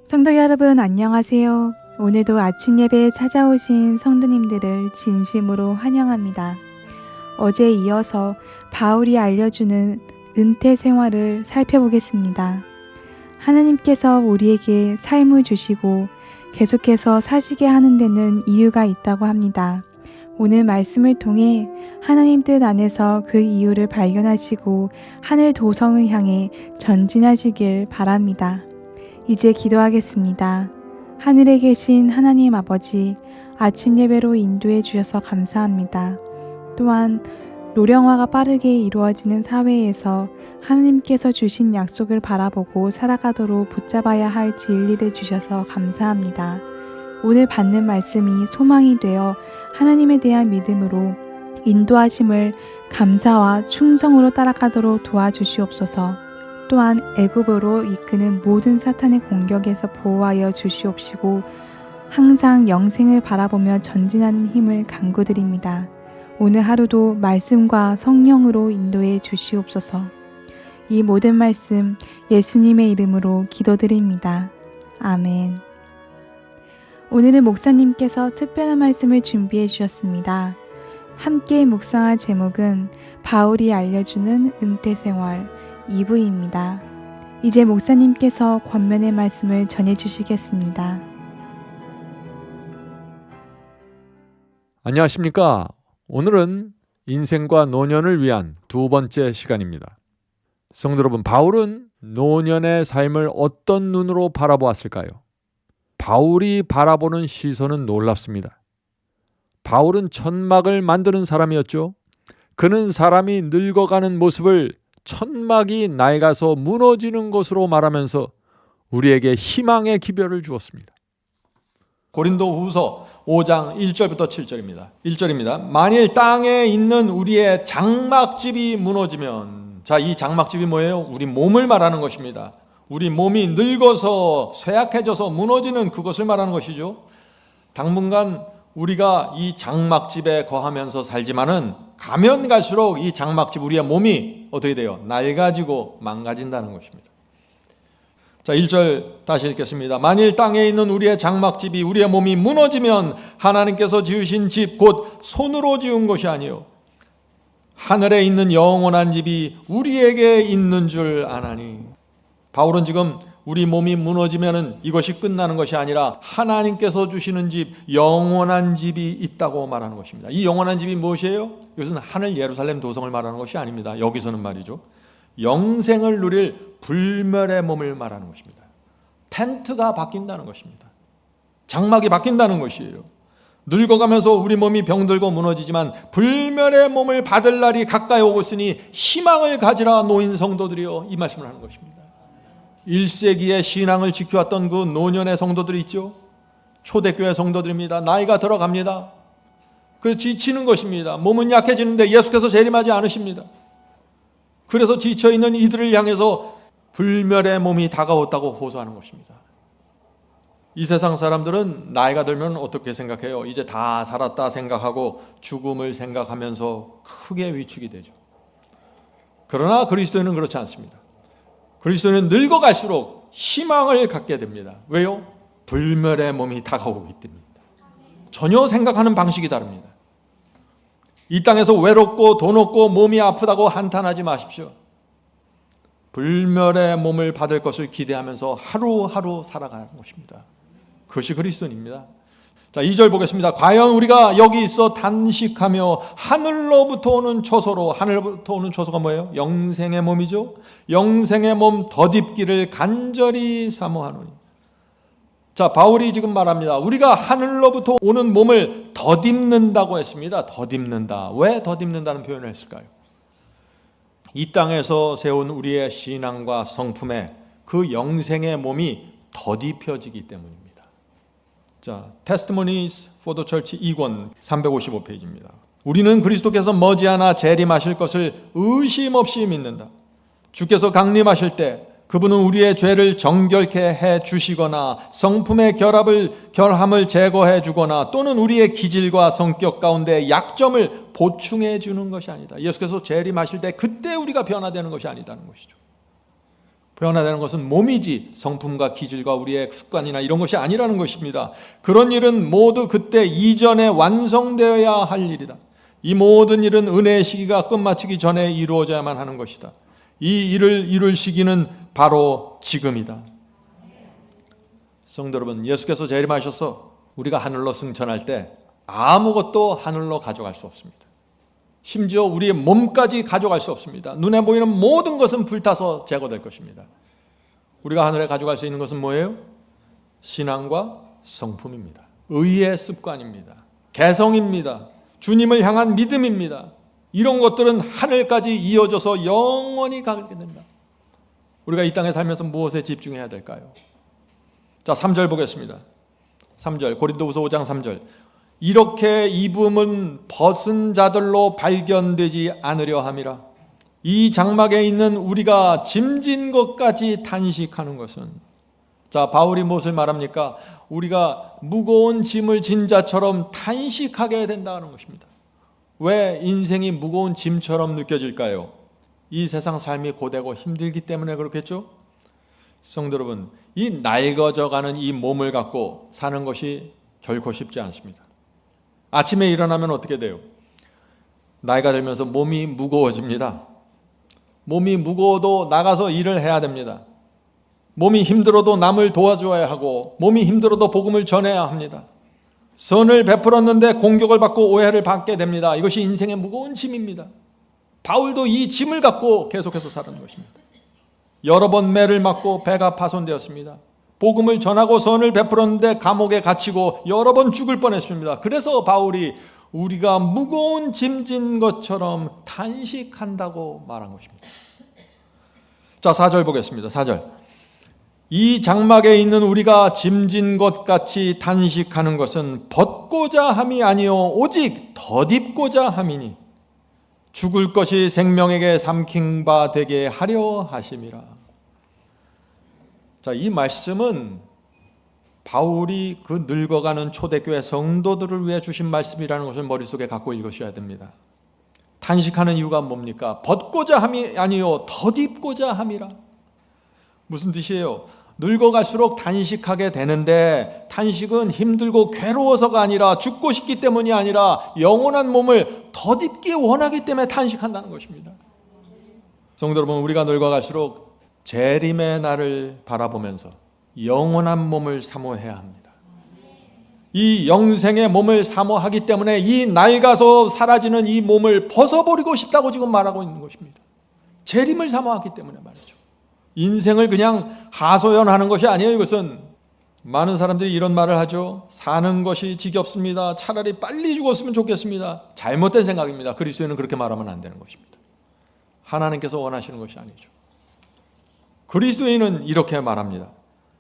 성도 여러분 안녕하세요. 오늘도 아침 예배에 찾아오신 성도님들을 진심으로 환영합니다. 어제에 이어서 바울이 알려주는 은퇴 생활을 살펴보겠습니다. 하나님께서 우리에게 삶을 주시고 계속해서 사시게 하는 데는 이유가 있다고 합니다. 오늘 말씀을 통해 하나님 뜻 안에서 그 이유를 발견하시고 하늘 도성을 향해 전진하시길 바랍니다. 이제 기도하겠습니다. 하늘에 계신 하나님 아버지, 아침 예배로 인도해 주셔서 감사합니다. 또한 노령화가 빠르게 이루어지는 사회에서 하나님께서 주신 약속을 바라보고 살아가도록 붙잡아야 할 진리를 주셔서 감사합니다. 오늘 받는 말씀이 소망이 되어 하나님에 대한 믿음으로 인도하심을 감사와 충성으로 따라가도록 도와주시옵소서. 또한 애굽으로 이끄는 모든 사탄의 공격에서 보호하여 주시옵시고 항상 영생을 바라보며 전진하는 힘을 간구드립니다. 오늘 하루도 말씀과 성령으로 인도해 주시옵소서. 이 모든 말씀 예수님의 이름으로 기도드립니다. 아멘. 오늘은 목사님께서 특별한 말씀을 준비해 주셨습니다. 함께 묵상할 제목은 바울이 알려주는 은퇴생활 2부입니다. 이제 목사님께서 권면의 말씀을 전해주시겠습니다. 안녕하십니까? 오늘은 인생과 노년을 위한 두 번째 시간입니다. 성도 여러분, 바울은 노년의 삶을 어떤 눈으로 바라보았을까요? 바울이 바라보는 시선은 놀랍습니다. 바울은 천막을 만드는 사람이었죠. 그는 사람이 늙어가는 모습을 천막이 낡아서 무너지는 것으로 말하면서 우리에게 희망의 기별을 주었습니다. 고린도후서 5장 1절부터 7절입니다. 1절입니다. 만일 땅에 있는 우리의 장막집이 무너지면, 자, 이 장막집이 뭐예요? 우리 몸을 말하는 것입니다. 우리 몸이 늙어서 쇠약해져서 무너지는 그것을 말하는 것이죠. 당분간 우리가 이 장막집에 거하면서 살지만은 가면 갈수록 이 장막집, 우리의 몸이 어떻게 돼요? 낡아지고 망가진다는 것입니다. 자, 1절 다시 읽겠습니다. 만일 땅에 있는 우리의 장막집이, 우리의 몸이 무너지면 하나님께서 지으신 집, 곧 손으로 지은 것이 아니요 하늘에 있는 영원한 집이 우리에게 있는 줄 아나니. 바울은 지금 우리 몸이 무너지면 이것이 끝나는 것이 아니라 하나님께서 주시는 집, 영원한 집이 있다고 말하는 것입니다. 이 영원한 집이 무엇이에요? 이것은 하늘 예루살렘 도성을 말하는 것이 아닙니다. 여기서는 말이죠, 영생을 누릴 불멸의 몸을 말하는 것입니다. 텐트가 바뀐다는 것입니다. 장막이 바뀐다는 것이에요. 늙어가면서 우리 몸이 병들고 무너지지만 불멸의 몸을 받을 날이 가까이 오고 있으니 희망을 가지라 노인 성도들이여, 이 말씀을 하는 것입니다. 1세기의 신앙을 지켜왔던 그 노년의 성도들이 있죠. 초대교회 성도들입니다. 나이가 들어갑니다. 그래서 지치는 것입니다. 몸은 약해지는데 예수께서 재림하지 않으십니다. 그래서 지쳐있는 이들을 향해서 불멸의 몸이 다가왔다고 호소하는 것입니다. 이 세상 사람들은 나이가 들면 어떻게 생각해요? 이제 다 살았다 생각하고 죽음을 생각하면서 크게 위축이 되죠. 그러나 그리스도인은 그렇지 않습니다. 그리스도인은 늙어갈수록 희망을 갖게 됩니다. 왜요? 불멸의 몸이 다가오기 때문입니다. 전혀 생각하는 방식이 다릅니다. 이 땅에서 외롭고 돈 없고 몸이 아프다고 한탄하지 마십시오. 불멸의 몸을 받을 것을 기대하면서 하루하루 살아가는 것입니다. 그것이 그리스도인입니다. 자, 2절 보겠습니다. 과연 우리가 여기 있어 단식하며 하늘로부터 오는 초소로, 하늘로부터 오는 초소가 뭐예요? 영생의 몸이죠. 영생의 몸 덧입기를 간절히 사모하노니. 자, 바울이 지금 말합니다. 우리가 하늘로부터 오는 몸을 덧입는다고 했습니다. 덧입는다. 왜 덧입는다는 표현을 했을까요? 이 땅에서 세운 우리의 신앙과 성품에 그 영생의 몸이 덧입혀지기 때문입니다. 자, Testimonies for the Church 2권 355페이지입니다. 우리는 그리스도께서 머지않아 재림하실 것을 의심 없이 믿는다. 주께서 강림하실 때 그분은 우리의 죄를 정결케 해 주시거나 성품의 결함을 제거해 주거나 또는 우리의 기질과 성격 가운데 약점을 보충해 주는 것이 아니다. 예수께서 재림하실 때 그때 우리가 변화되는 것이 아니다는 것이죠. 변화되는 것은 몸이지 성품과 기질과 우리의 습관이나 이런 것이 아니라는 것입니다. 그런 일은 모두 그때 이전에 완성되어야 할 일이다. 이 모든 일은 은혜의 시기가 끝마치기 전에 이루어져야만 하는 것이다. 이 일을 이룰 시기는 바로 지금이다. 성도 여러분, 예수께서 재림하셔서 우리가 하늘로 승천할 때 아무것도 하늘로 가져갈 수 없습니다. 심지어 우리의 몸까지 가져갈 수 없습니다. 눈에 보이는 모든 것은 불타서 제거될 것입니다. 우리가 하늘에 가져갈 수 있는 것은 뭐예요? 신앙과 성품입니다. 의의 습관입니다. 개성입니다. 주님을 향한 믿음입니다. 이런 것들은 하늘까지 이어져서 영원히 가게 된다. 우리가 이 땅에 살면서 무엇에 집중해야 될까요? 자, 3절 보겠습니다. 3절, 고린도후서 5장 3절. 이렇게 입음은 벗은 자들로 발견되지 않으려 함이라. 이 장막에 있는 우리가 짐진 것까지 탄식하는 것은, 자, 바울이 무엇을 말합니까? 우리가 무거운 짐을 진 자처럼 탄식하게 된다는 것입니다. 왜 인생이 무거운 짐처럼 느껴질까요? 이 세상 삶이 고되고 힘들기 때문에 그렇겠죠? 성도 여러분, 이 낡아져가는 이 몸을 갖고 사는 것이 결코 쉽지 않습니다. 아침에 일어나면 어떻게 돼요? 나이가 들면서 몸이 무거워집니다. 몸이 무거워도 나가서 일을 해야 됩니다. 몸이 힘들어도 남을 도와줘야 하고, 몸이 힘들어도 복음을 전해야 합니다. 선을 베풀었는데 공격을 받고 오해를 받게 됩니다. 이것이 인생의 무거운 짐입니다. 바울도 이 짐을 갖고 계속해서 사는 것입니다. 여러 번 매를 맞고 배가 파손되었습니다. 복음을 전하고 선을 베풀었는데 감옥에 갇히고 여러 번 죽을 뻔했습니다. 그래서 바울이 우리가 무거운 짐진 것처럼 탄식한다고 말한 것입니다. 자, 4절 보겠습니다. 4절. 이 장막에 있는 우리가 짐진 것 같이 탄식하는 것은 벗고자 함이 아니요 오직 덧입고자 함이니 죽을 것이 생명에게 삼킨 바 되게 하려 하심이라. 자, 이 말씀은 바울이 그 늙어가는 초대교회 성도들을 위해 주신 말씀이라는 것을 머릿속에 갖고 읽으셔야 됩니다. 탄식하는 이유가 뭡니까? 벗고자 함이 아니요 덧입고자 함이라. 무슨 뜻이에요? 늙어갈수록 탄식하게 되는데, 탄식은 힘들고 괴로워서가 아니라 죽고 싶기 때문이 아니라 영원한 몸을 덧입기 원하기 때문에 탄식한다는 것입니다. 성도 여러분, 우리가 늙어갈수록 재림의 날을 바라보면서 영원한 몸을 사모해야 합니다. 이 영생의 몸을 사모하기 때문에 이 낡아서 사라지는 이 몸을 벗어버리고 싶다고 지금 말하고 있는 것입니다. 재림을 사모하기 때문에 말이죠. 인생을 그냥 하소연하는 것이 아니에요. 이것은 많은 사람들이 이런 말을 하죠. 사는 것이 지겹습니다. 차라리 빨리 죽었으면 좋겠습니다. 잘못된 생각입니다. 그리스도인은 그렇게 말하면 안 되는 것입니다. 하나님께서 원하시는 것이 아니죠. 그리스도인은 이렇게 말합니다.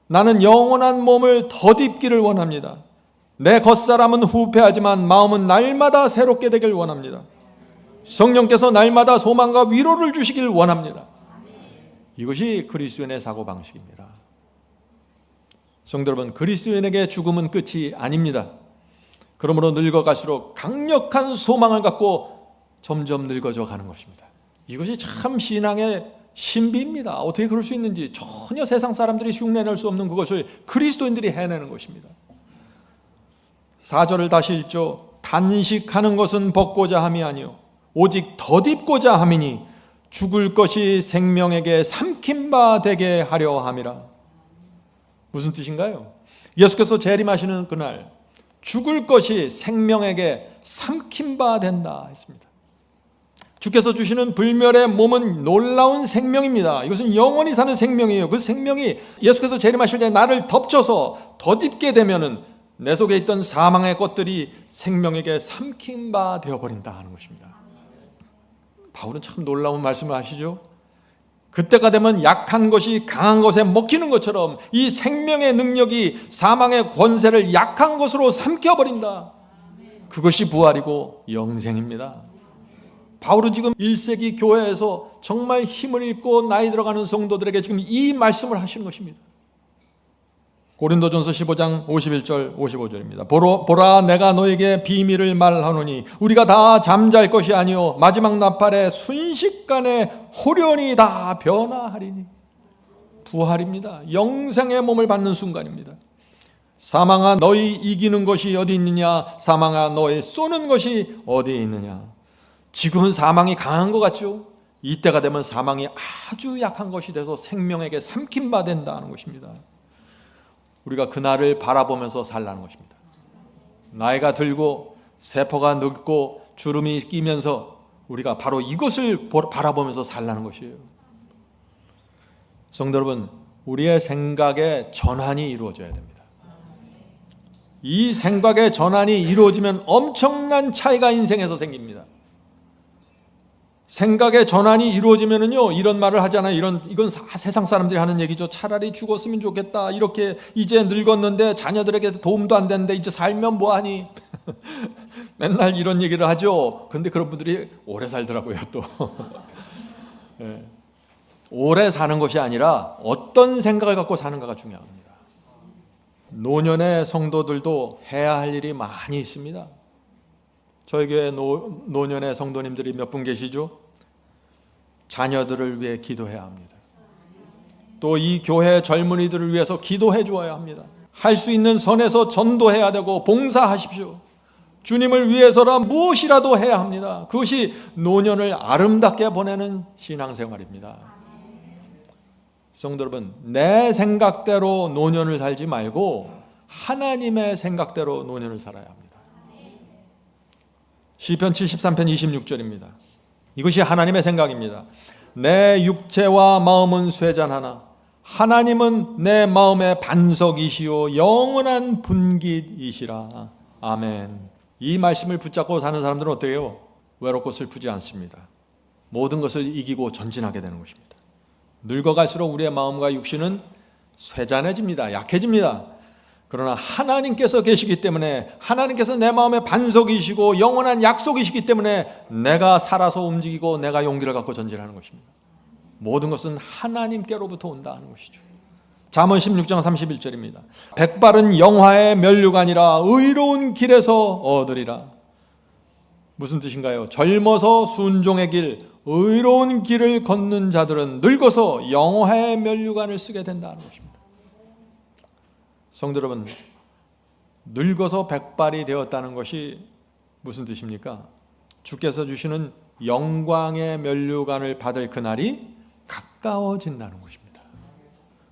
나는 영원한 몸을 덧입기를 원합니다. 내 겉사람은 후패하지만 마음은 날마다 새롭게 되길 원합니다. 성령께서 날마다 소망과 위로를 주시길 원합니다. 이것이 그리스도인의 사고방식입니다. 성도 여러분, 그리스도인에게 죽음은 끝이 아닙니다. 그러므로 늙어갈수록 강력한 소망을 갖고 점점 늙어져 가는 것입니다. 이것이 참 신앙의 신비입니다. 어떻게 그럴 수 있는지 전혀 세상 사람들이 흉내낼 수 없는 그것을 그리스도인들이 해내는 것입니다. 4절을 다시 읽죠. 단식하는 것은 벗고자 함이 아니요 오직 덧입고자 함이니 죽을 것이 생명에게 삼킨 바 되게 하려 함이라. 무슨 뜻인가요? 예수께서 재림하시는 그날 죽을 것이 생명에게 삼킨 바 된다 했습니다. 주께서 주시는 불멸의 몸은 놀라운 생명입니다. 이것은 영원히 사는 생명이에요. 그 생명이 예수께서 재림하실 때 나를 덮쳐서 덧입게 되면은 내 속에 있던 사망의 것들이 생명에게 삼킨 바 되어버린다 하는 것입니다. 바울은 참 놀라운 말씀을 하시죠. 그때가 되면 약한 것이 강한 것에 먹히는 것처럼 이 생명의 능력이 사망의 권세를 약한 것으로 삼켜버린다. 그것이 부활이고 영생입니다. 바울은 지금 1세기 교회에서 정말 힘을 잃고 나이 들어가는 성도들에게 지금 이 말씀을 하시는 것입니다. 고린도전서 15장 51절 55절입니다. 보라 내가 너에게 비밀을 말하노니 우리가 다 잠잘 것이 아니요 마지막 나팔에 순식간에 호련히 다 변화하리니. 부활입니다. 영생의 몸을 받는 순간입니다. 사망아 너희 이기는 것이 어디 있느냐, 사망아 너희 쏘는 것이 어디 있느냐. 지금은 사망이 강한 것 같죠? 이때가 되면 사망이 아주 약한 것이 돼서 생명에게 삼킨 바 된다는 것입니다. 우리가 그날을 바라보면서 살라는 것입니다. 나이가 들고 세포가 늙고 주름이 끼면서 우리가 바로 이것을 바라보면서 살라는 것이에요. 성도 여러분, 우리의 생각의 전환이 이루어져야 됩니다. 이 생각의 전환이 이루어지면 엄청난 차이가 인생에서 생깁니다. 생각의 전환이 이루어지면은요, 이런 말을 하잖아요. 이건 세상 사람들이 하는 얘기죠. 차라리 죽었으면 좋겠다. 이렇게 이제 늙었는데 자녀들에게 도움도 안 되는데 이제 살면 뭐하니? 맨날 이런 얘기를 하죠. 근데 그런 분들이 오래 살더라고요, 또. 네. 오래 사는 것이 아니라 어떤 생각을 갖고 사는가가 중요합니다. 노년의 성도들도 해야 할 일이 많이 있습니다. 저희 교회 노년의 성도님들이 몇 분 계시죠? 자녀들을 위해 기도해야 합니다. 또 이 교회 젊은이들을 위해서 기도해 주어야 합니다. 할 수 있는 선에서 전도해야 되고 봉사하십시오. 주님을 위해서라 무엇이라도 해야 합니다. 그것이 노년을 아름답게 보내는 신앙생활입니다. 성도 여러분, 내 생각대로 노년을 살지 말고 하나님의 생각대로 노년을 살아야 합니다. 시편 73편 26절입니다. 이것이 하나님의 생각입니다. 내 육체와 마음은 쇠잔하나 하나님은 내 마음의 반석이시요 영원한 분깃이시라. 아멘. 이 말씀을 붙잡고 사는 사람들은 어때요? 외롭고 슬프지 않습니다. 모든 것을 이기고 전진하게 되는 것입니다. 늙어갈수록 우리의 마음과 육신은 쇠잔해집니다. 약해집니다. 그러나 하나님께서 계시기 때문에, 하나님께서 내 마음의 반석이시고 영원한 약속이시기 때문에 내가 살아서 움직이고 내가 용기를 갖고 전진하는 것입니다. 모든 것은 하나님께로부터 온다는 것이죠. 잠언 16장 31절입니다. 백발은 영화의 면류관이라 의로운 길에서 얻으리라. 무슨 뜻인가요? 젊어서 순종의 길, 의로운 길을 걷는 자들은 늙어서 영화의 면류관을 쓰게 된다는 것입니다. 성도 여러분, 늙어서 백발이 되었다는 것이 무슨 뜻입니까? 주께서 주시는 영광의 면류관을 받을 그날이 가까워진다는 것입니다.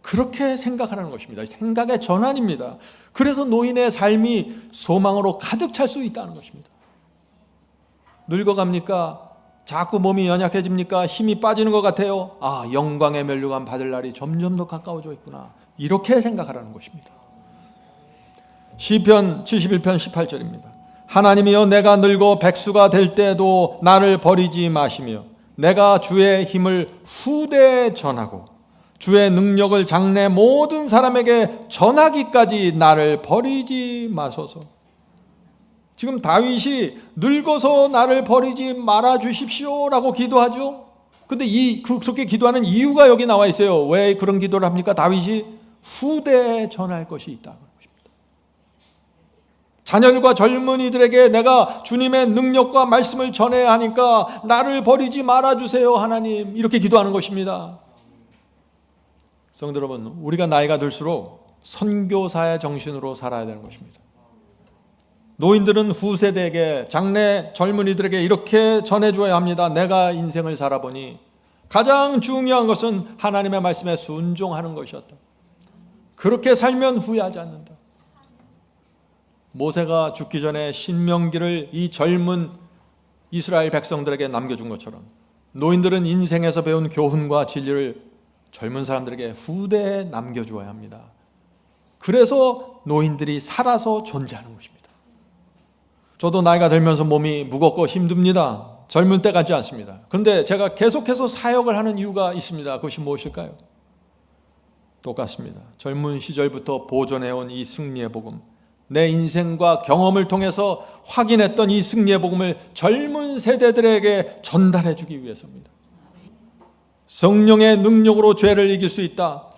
그렇게 생각하는 것입니다. 생각의 전환입니다. 그래서 노인의 삶이 소망으로 가득 찰 수 있다는 것입니다. 늙어갑니까? 자꾸 몸이 연약해집니까? 힘이 빠지는 것 같아요. 아, 영광의 면류관 받을 날이 점점 더 가까워져 있구나. 이렇게 생각하라는 것입니다. 시편 71편 18절입니다. 하나님이여 내가 늙어 백수가 될 때도 나를 버리지 마시며 내가 주의 힘을 후대에 전하고 주의 능력을 장래 모든 사람에게 전하기까지 나를 버리지 마소서. 지금 다윗이 늙어서 나를 버리지 말아 주십시오라고 기도하죠. 근데 그렇게 기도하는 이유가 여기 나와 있어요. 왜 그런 기도를 합니까? 다윗이 후대에 전할 것이 있다는 것입니다. 자녀들과 젊은이들에게 내가 주님의 능력과 말씀을 전해야 하니까 나를 버리지 말아 주세요 하나님, 이렇게 기도하는 것입니다. 성도 여러분, 우리가 나이가 들수록 선교사의 정신으로 살아야 되는 것입니다. 노인들은 후세대에게, 장래 젊은이들에게 이렇게 전해줘야 합니다. 내가 인생을 살아보니 가장 중요한 것은 하나님의 말씀에 순종하는 것이었다. 그렇게 살면 후회하지 않는다. 모세가 죽기 전에 신명기를 이 젊은 이스라엘 백성들에게 남겨준 것처럼 노인들은 인생에서 배운 교훈과 진리를 젊은 사람들에게 후대에 남겨주어야 합니다. 그래서 노인들이 살아서 존재하는 것입니다. 저도 나이가 들면서 몸이 무겁고 힘듭니다. 젊을 때 같지 않습니다. 그런데 제가 계속해서 사역을 하는 이유가 있습니다. 그것이 무엇일까요? 똑같습니다. 젊은 시절부터 보존해온 이 승리의 복음, 내 인생과 경험을 통해서 확인했던 이 승리의 복음을 젊은 세대들에게 전달해 주기 위해서입니다. 성령의 능력으로 죄를 이길 수 있다.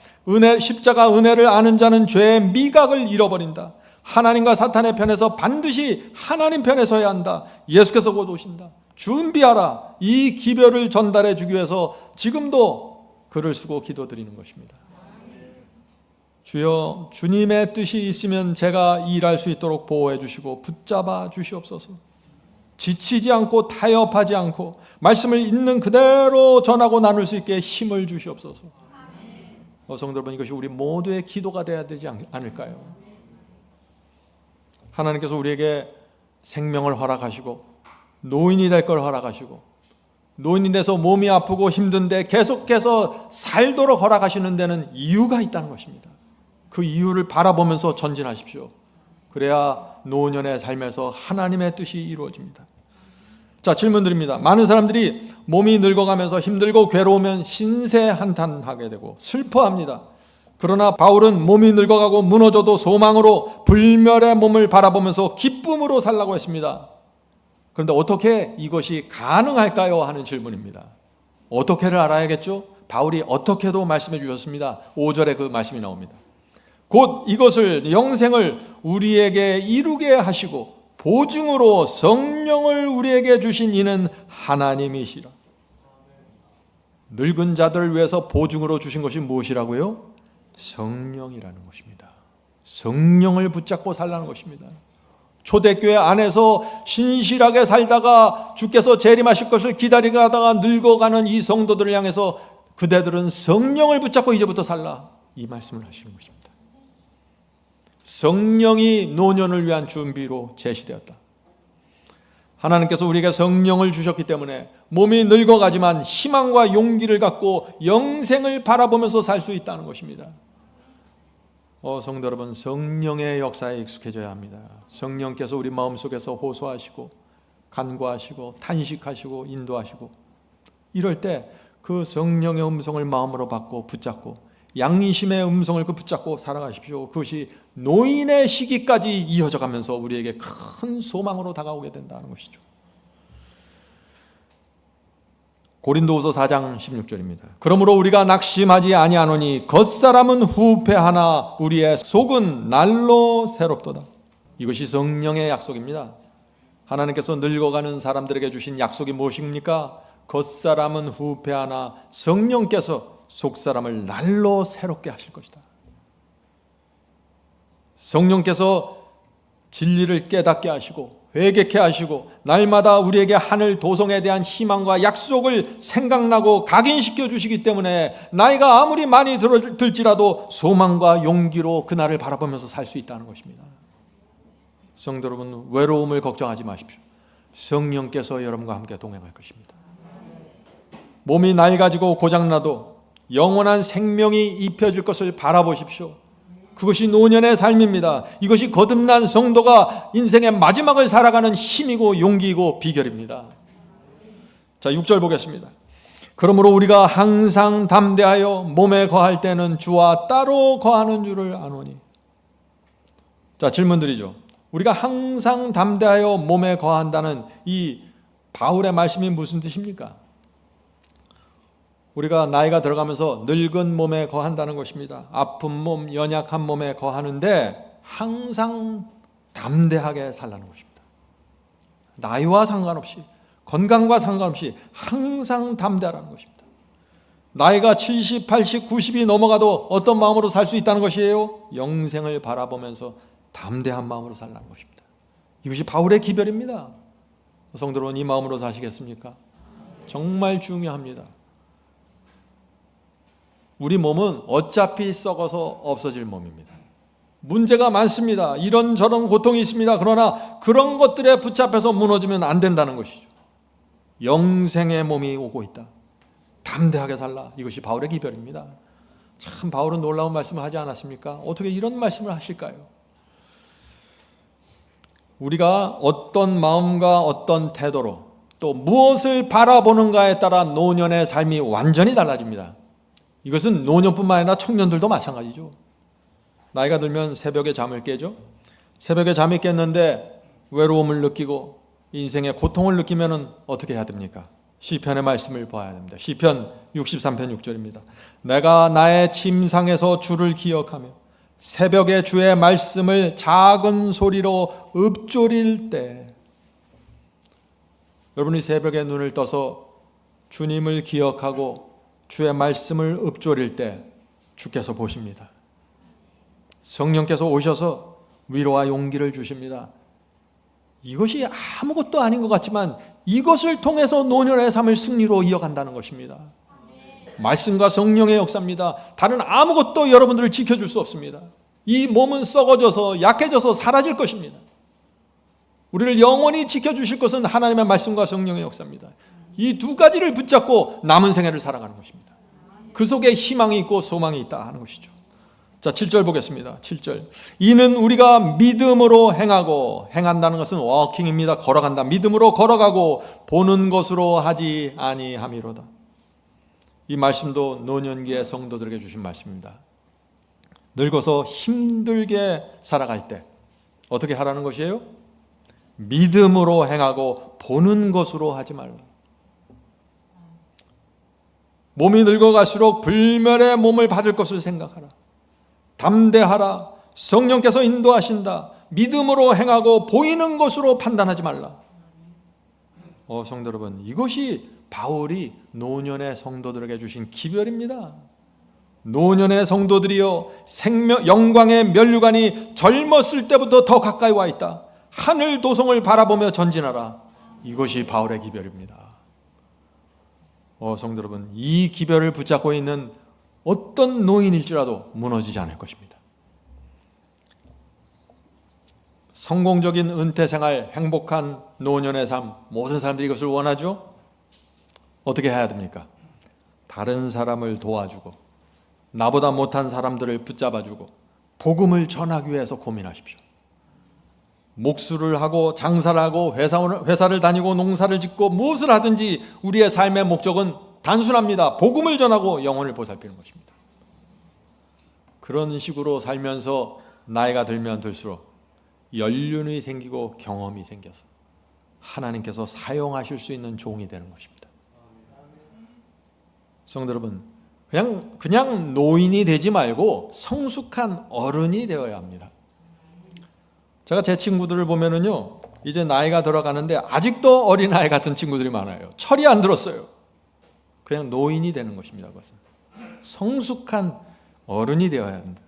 십자가 은혜를 아는 자는 죄의 미각을 잃어버린다. 하나님과 사탄의 편에서 반드시 하나님 편에 서야 한다. 예수께서 곧 오신다. 준비하라. 이 기별을 전달해 주기 위해서 지금도 글을 쓰고 기도드리는 것입니다. 주여, 주님의 뜻이 있으면 제가 일할 수 있도록 보호해 주시고 붙잡아 주시옵소서. 지치지 않고 타협하지 않고 말씀을 있는 그대로 전하고 나눌 수 있게 힘을 주시옵소서. 성도 여러분, 이것이 우리 모두의 기도가 되어야 되지 않을까요? 하나님께서 우리에게 생명을 허락하시고 노인이 될 걸 허락하시고 노인이 돼서 몸이 아프고 힘든데 계속해서 살도록 허락하시는 데는 이유가 있다는 것입니다. 그 이유를 바라보면서 전진하십시오. 그래야 노년의 삶에서 하나님의 뜻이 이루어집니다. 자, 질문 드립니다. 많은 사람들이 몸이 늙어가면서 힘들고 괴로우면 신세한탄하게 되고 슬퍼합니다. 그러나 바울은 몸이 늙어가고 무너져도 소망으로 불멸의 몸을 바라보면서 기쁨으로 살라고 했습니다. 그런데 어떻게 이것이 가능할까요? 하는 질문입니다. 어떻게를 알아야겠죠? 바울이 어떻게도 말씀해 주셨습니다. 5절에 그 말씀이 나옵니다. 곧 이것을 영생을 우리에게 이루게 하시고 보증으로 성령을 우리에게 주신 이는 하나님이시라. 늙은 자들을 위해서 보증으로 주신 것이 무엇이라고요? 성령이라는 것입니다. 성령을 붙잡고 살라는 것입니다. 초대교회 안에서 신실하게 살다가 주께서 재림하실 것을 기다리다가 늙어가는 이 성도들을 향해서 그대들은 성령을 붙잡고 이제부터 살라, 이 말씀을 하시는 것입니다. 성령이 노년을 위한 준비로 제시되었다. 하나님께서 우리에게 성령을 주셨기 때문에 몸이 늙어가지만 희망과 용기를 갖고 영생을 바라보면서 살 수 있다는 것입니다. 성도 여러분, 성령의 역사에 익숙해져야 합니다. 성령께서 우리 마음속에서 호소하시고 간구하시고 탄식하시고 인도하시고 이럴 때 그 성령의 음성을 마음으로 받고 붙잡고 양심의 음성을 붙잡고 살아가십시오. 그것이 노인의 시기까지 이어져 가면서 우리에게 큰 소망으로 다가오게 된다는 것이죠. 고린도후서 4장 16절입니다. 그러므로 우리가 낙심하지 아니하노니 겉사람은 후패하나 우리의 속은 날로 새롭도다. 이것이 성령의 약속입니다. 하나님께서 늙어가는 사람들에게 주신 약속이 무엇입니까? 겉사람은 후패하나 성령께서 속사람을 날로 새롭게 하실 것이다. 성령께서 진리를 깨닫게 하시고 회개케 하시고 날마다 우리에게 하늘 도성에 대한 희망과 약속을 생각나고 각인시켜 주시기 때문에 나이가 아무리 많이 들지라도 소망과 용기로 그날을 바라보면서 살 수 있다는 것입니다. 성도 여러분, 외로움을 걱정하지 마십시오. 성령께서 여러분과 함께 동행할 것입니다. 몸이 낡아지고 고장나도 영원한 생명이 입혀질 것을 바라보십시오. 그것이 노년의 삶입니다. 이것이 거듭난 성도가 인생의 마지막을 살아가는 힘이고 용기이고 비결입니다. 자, 6절 보겠습니다. 그러므로 우리가 항상 담대하여 몸에 거할 때는 주와 따로 거하는 줄을 아노니. 자, 질문 드리죠. 우리가 항상 담대하여 몸에 거한다는 이 바울의 말씀이 무슨 뜻입니까? 우리가 나이가 들어가면서 늙은 몸에 거한다는 것입니다. 아픈 몸, 연약한 몸에 거하는데 항상 담대하게 살라는 것입니다. 나이와 상관없이, 건강과 상관없이 항상 담대하라는 것입니다. 나이가 70, 80, 90이 넘어가도 어떤 마음으로 살 수 있다는 것이에요? 영생을 바라보면서 담대한 마음으로 살라는 것입니다. 이것이 바울의 기별입니다. 성도 여러분, 이 마음으로 사시겠습니까? 정말 중요합니다. 우리 몸은 어차피 썩어서 없어질 몸입니다. 문제가 많습니다. 이런저런 고통이 있습니다. 그러나 그런 것들에 붙잡혀서 무너지면 안 된다는 것이죠. 영생의 몸이 오고 있다. 담대하게 살라. 이것이 바울의 기별입니다. 참 바울은 놀라운 말씀을 하지 않았습니까? 어떻게 이런 말씀을 하실까요? 우리가 어떤 마음과 어떤 태도로 또 무엇을 바라보는가에 따라 노년의 삶이 완전히 달라집니다. 이것은 노년뿐만 아니라 청년들도 마찬가지죠. 나이가 들면 새벽에 잠을 깨죠. 새벽에 잠이 깼는데 외로움을 느끼고 인생의 고통을 느끼면 어떻게 해야 됩니까? 시편의 말씀을 봐야 됩니다. 시편 63편 6절입니다. 내가 나의 침상에서 주를 기억하며 새벽에 주의 말씀을 작은 소리로 읊조릴 때, 여러분이 새벽에 눈을 떠서 주님을 기억하고 주의 말씀을 읊조릴 때 주께서 보십니다. 성령께서 오셔서 위로와 용기를 주십니다. 이것이 아무것도 아닌 것 같지만 이것을 통해서 노년의 삶을 승리로 이어간다는 것입니다. 말씀과 성령의 역사입니다. 다른 아무것도 여러분들을 지켜줄 수 없습니다. 이 몸은 썩어져서 약해져서 사라질 것입니다. 우리를 영원히 지켜주실 것은 하나님의 말씀과 성령의 역사입니다. 이 두 가지를 붙잡고 남은 생애를 살아가는 것입니다. 그 속에 희망이 있고 소망이 있다 하는 것이죠. 자, 7절 보겠습니다. 7절. 이는 우리가 믿음으로 행하고, 행한다는 것은 워킹입니다. 걸어간다. 믿음으로 걸어가고 보는 것으로 하지 아니함이로다. 이 말씀도 노년기의 성도들에게 주신 말씀입니다. 늙어서 힘들게 살아갈 때 어떻게 하라는 것이에요? 믿음으로 행하고 보는 것으로 하지 말라. 몸이 늙어갈수록 불멸의 몸을 받을 것을 생각하라. 담대하라. 성령께서 인도하신다. 믿음으로 행하고 보이는 것으로 판단하지 말라. 성도 여러분, 이것이 바울이 노년의 성도들에게 주신 기별입니다. 노년의 성도들이여, 영광의 면류관이 젊었을 때부터 더 가까이 와 있다. 하늘 도성을 바라보며 전진하라. 이것이 바울의 기별입니다. 성도 여러분, 이 기별을 붙잡고 있는 어떤 노인일지라도 무너지지 않을 것입니다. 성공적인 은퇴 생활, 행복한 노년의 삶, 모든 사람들이 이것을 원하죠? 어떻게 해야 됩니까? 다른 사람을 도와주고 나보다 못한 사람들을 붙잡아주고 복음을 전하기 위해서 고민하십시오. 목수를 하고 장사를 하고 회사를 다니고 농사를 짓고 무엇을 하든지 우리의 삶의 목적은 단순합니다. 복음을 전하고 영혼을 보살피는 것입니다. 그런 식으로 살면서 나이가 들면 들수록 연륜이 생기고 경험이 생겨서 하나님께서 사용하실 수 있는 종이 되는 것입니다. 성도 여러분, 그냥 노인이 되지 말고 성숙한 어른이 되어야 합니다. 제가 제 친구들을 보면은요, 이제 나이가 들어가는데 아직도 어린아이 같은 친구들이 많아요. 철이 안 들었어요. 그냥 노인이 되는 것입니다. 그것은 성숙한 어른이 되어야 합니다.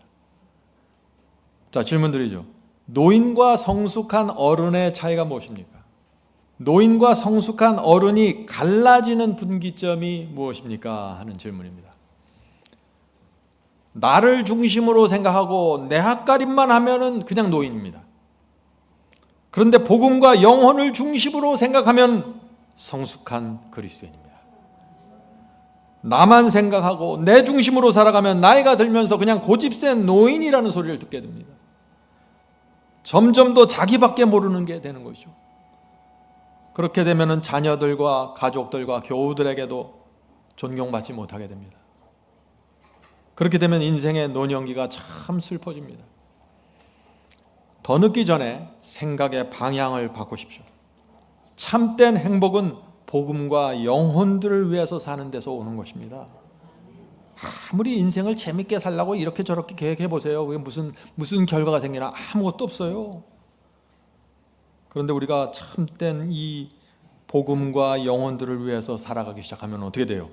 자, 질문 드리죠. 노인과 성숙한 어른의 차이가 무엇입니까? 노인과 성숙한 어른이 갈라지는 분기점이 무엇입니까? 하는 질문입니다. 나를 중심으로 생각하고 내 핫가림만 하면은 그냥 노인입니다. 그런데 복음과 영혼을 중심으로 생각하면 성숙한 그리스도인입니다. 나만 생각하고 내 중심으로 살아가면 나이가 들면서 그냥 고집센 노인이라는 소리를 듣게 됩니다. 점점 더 자기밖에 모르는 게 되는 것이죠. 그렇게 되면 자녀들과 가족들과 교우들에게도 존경받지 못하게 됩니다. 그렇게 되면 인생의 노년기가 참 슬퍼집니다. 더 늦기 전에 생각의 방향을 바꾸십시오. 참된 행복은 복음과 영혼들을 위해서 사는 데서 오는 것입니다. 아무리 인생을 재밌게 살라고 이렇게 저렇게 계획해 보세요. 그게 무슨 결과가 생기나 아무것도 없어요. 그런데 우리가 참된 이 복음과 영혼들을 위해서 살아가기 시작하면 어떻게 돼요?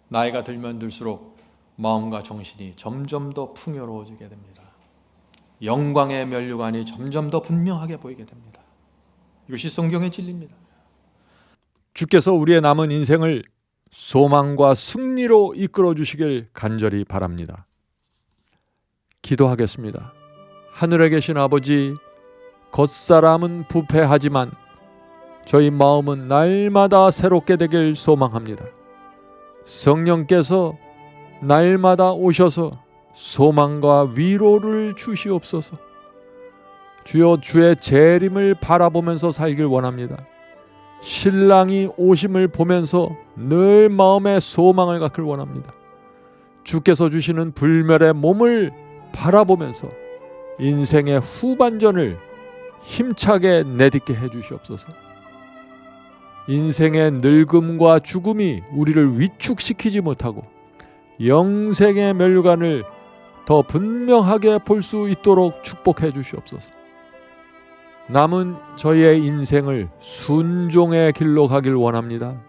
나이가 들면 들수록 마음과 정신이 점점 더 풍요로워지게 됩니다. 영광의 면류관이 점점 더 분명하게 보이게 됩니다. 이것이 성경의 진리입니다. 주께서 우리의 남은 인생을 소망과 승리로 이끌어 주시길 간절히 바랍니다. 기도하겠습니다. 하늘에 계신 아버지, 겉사람은 부패하지만 저희 마음은 날마다 새롭게 되길 소망합니다. 성령께서 날마다 오셔서 소망과 위로를 주시옵소서. 주여, 주의 재림을 바라보면서 살길 원합니다. 신랑이 오심을 보면서 늘 마음에 소망을 갖길 원합니다. 주께서 주시는 불멸의 몸을 바라보면서 인생의 후반전을 힘차게 내딛게 해주시옵소서. 인생의 늙음과 죽음이 우리를 위축시키지 못하고 영생의 면류관을 더 분명하게 볼 수 있도록 축복해 주시옵소서. 남은 저희의 인생을 순종의 길로 가길 원합니다.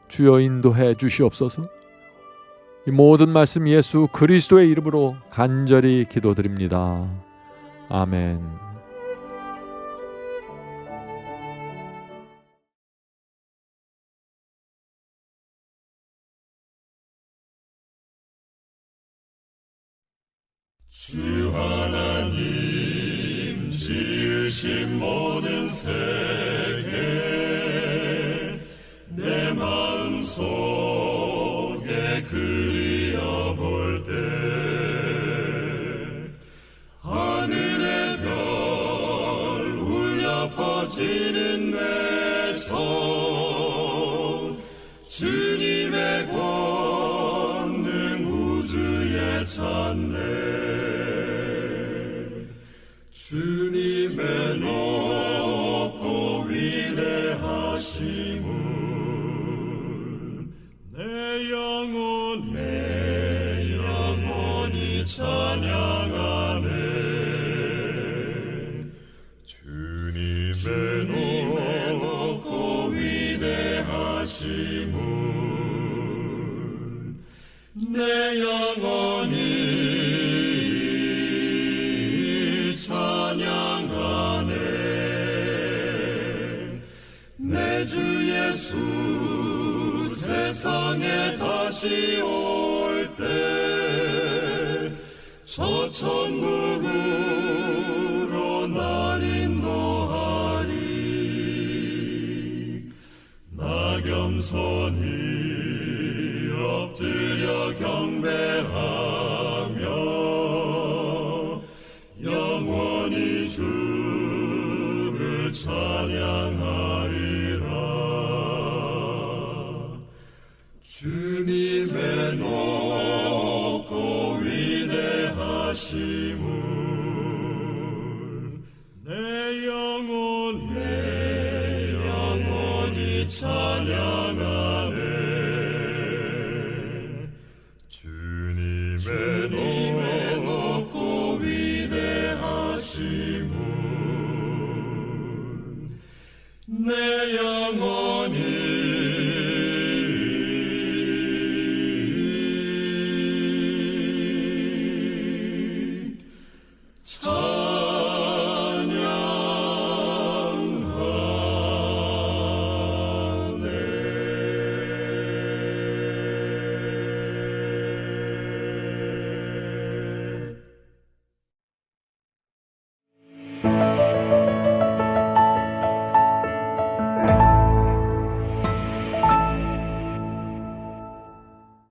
주여 인도해 주시옵소서. 이 모든 말씀 예수 그리스도의 이름으로 간절히 기도드립니다. 아멘. 주 하나님 지으신 모든 세계 내 마음속에 그리어볼 때 하늘의 별 울려 퍼지는 내 성 주님의 권능 우주에 찬네 주님의 높고 위대하심을 내 영혼이 찬양하네 주님의 높고 위대하심을 내 영혼이 찬양하네 내 주 예수 세상에 다시 올 때 저 천국으로 날 인도하리 나 겸손히 엎드려 경배하며 영원히 주를 찬양하리